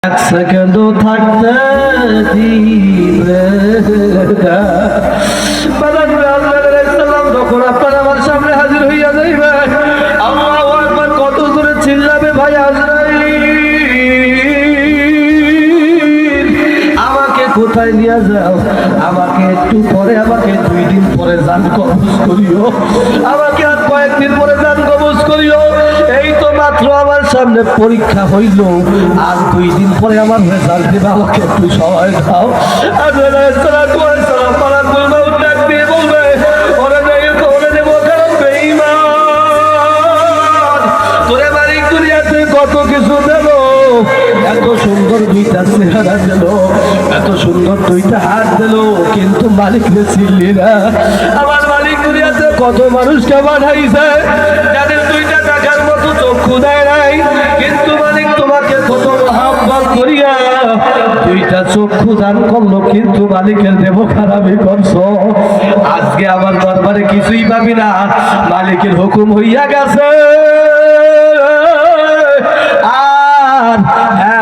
এক সেকেন্ডও থাকতে দিবে না। যখন আপনার আমার সামনে হাজির হইয়া যাইবে, আল্লাহু আকবার কত জোরে চিল্লাবে ভাই আজরাইল, আমাকে কোথায় নিয়ে যাও, আমাকে একটু পরে, আমাকে 2 দিন পরে জান কবজ করিও, আমাকে আর কয়েকদিন পরে জান কবজ করিও। এই তো মাত্র আমার সামনে পরীক্ষা হইল, আর 2 দিন পরে আমার রেজাল্ট দেবে, আমাকে একটু সময় দাও। কত কিছু দেব, এত সুন্দর 2টা চেহারা দিল, এত সুন্দর 2টা হাত দিল, কিন্তু মালিক রে চিনলি না। আমার মালিক দুনিয়াতে কত মানুষকে পাঠাইছে যাদের 2টা টাকার মতো চক্ষু দেয় নাই, কিন্তু মালিক তোমাকে কত মহব্বত করিয়া 2টা চক্ষু দান করলো, কিন্তু মালিকের দেব খারাপই করছো। আজকে আমার দরবারে কিছুই পাবি না, মালিকের হুকুম হইয়া গেছে, আর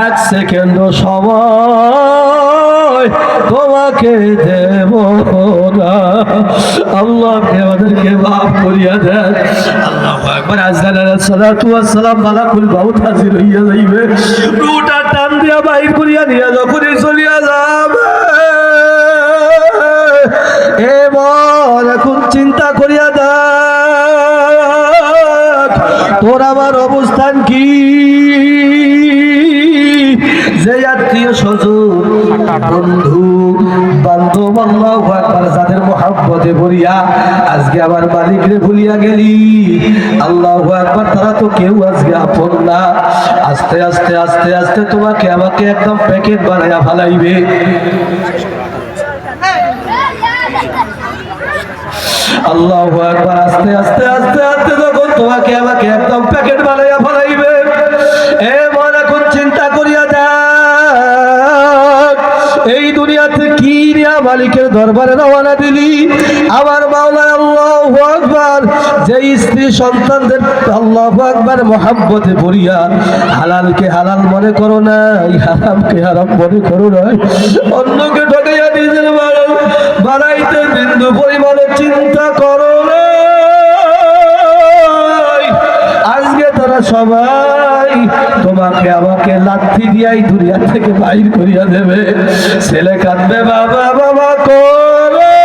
1 সেকেন্ড সময় তোমাকে দেব না। আল্লাহ আমাদেরকে মাফ করিয়া দেন। আল্লাহু আকবার। আজরাইলের সালাতু ওয়াস সালাম মালাকুল মাউত হাজির হইয়া যাইবে, রূহটা টান দিয়া বাইর করিয়া নিয়া যখনই চলিয়া যাবে, এবার এখন চিন্তা করিয়া দেখ তোর আমার অবস্থান কি। যে আত্মীয় স্বজন, বন্ধু বান্ধব, আল্লাহু আকবার, যাদের মহব্বতে ভরিয়া আজকে আমার মালিকরে ভুলিয়া গেলি, আল্লাহু আকবার, তারা তো কেউ আজকে আপন না। আস্তে আস্তে আস্তে আস্তে তোমাকে আমাকে একদম প্যাকেট বানাইয়া ফেলাইবে। আল্লাহু আকবার। আস্তে আস্তে আস্তে আস্তে যখন তোমাকে আমাকে একদম প্যাকেট বানাইয়া ফেলাইবে, এবার এখন চিন্তা করিয়া দেখ এই দুনিয়াতে কি নিয়া মালিকের দরবারে রওনা দিলি। আমার মাওলা আল্লাহু আকবার, যে স্ত্রী সন্তানদের আল্লাহু আকবার মহব্বতে ভরিয়া হালালকে হালাল মনে করো না, হারামকে হারাম মনে করো না, অন্যকে ঠকাইয়া নিজের বাড়াইতে বিন্দু পরিমাণে চিন্তা করো না। আজকে তারা সবাই তোমাকে আমাকে লাথি দিয়াই দুনিয়া থেকে বাইর করিয়া দেবে। ছেলে কাঁদবে বাবা বাবা করে,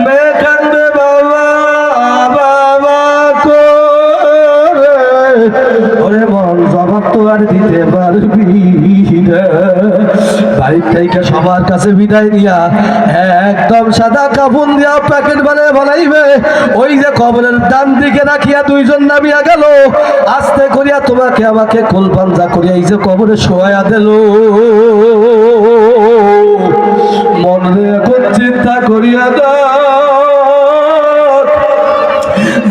মেয়ে কাঁদবে বাবা বাবা করে, ওরে মন জবাব তো আর দিতে পারবি না। বাড়ির থেকে সবার কাছে বিদায় দিয়া একদম সাদা কাফন দিয়া প্যাকেট বানিয়ে বানাইবে, ওই যে কবরের ডান দিকে রাখিয়া 2 জন নামিয়া গেল, আস্তে করিয়া তোমাকে আমাকে কোল পাঞ্জা করিয়া এই যে কবরে শোয়া দিল। মনে এখন চিন্তা করিয়া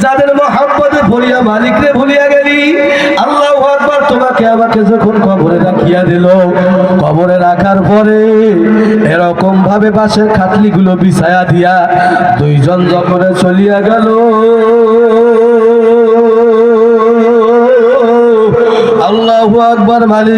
যাদের মহব্বতে ভরিয়া মালিকরে ভুলিয়া গেলি, আল্লাহু আকবার, তোমাকে আমাকে যখন কবরে রাখিয়া দিল, কবরে রাখার পরে এরকম ভাবে বাঁশের খাটলিগুলো বিছায়া দিয়া 2 জন যখন চলিয়া গেল, আল্লাহু আকবার। মালিক